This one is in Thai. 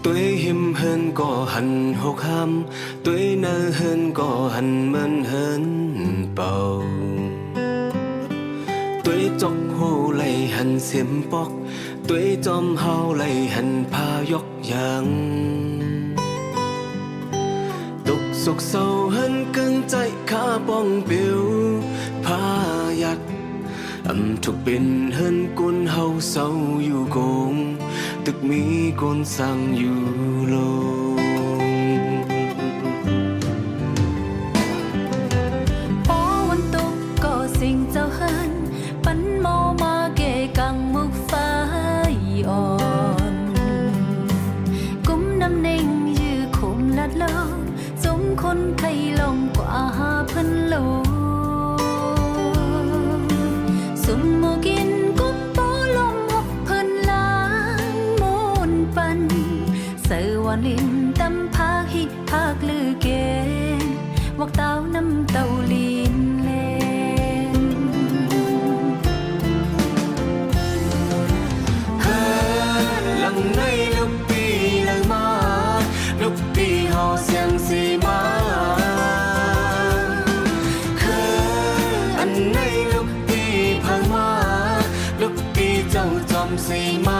Tuổi hiểm hơn có hẳn hốc ham, tuổi nơ hơn có hẳn mơn hơn bầu. Tuổi chọc hồ lầy hẳn xiêm bóc, tuổi chom hao lầy hẳn pha dốc yang. Tục sục sâu hơn cơn chạy khá bong biểu pha yặt. Thuộc bên hơn cuốn hậu sâu dù cùng tức mỹ cuốn sang dù lâu phốวันตกก็สิ่งเจ้าหันปันโมมาเกกังมุกฟ้าอ่อนกุมน้ำเน่งยื้อคมลัดลองสมคนไข่ลงกว่าเพิ่นโลสุมโมกินกุ๊บโปลมหกเพิ่นล้างมูนปันเสือวันลินตำพาฮิพากลือเกณฑ์วักเต้าน้ำเต้าลินเลนเฮ้หลังในลูกปีเลยมาลูกปีหอเสียงสีมาลูกปีเจ้าจอมสีมา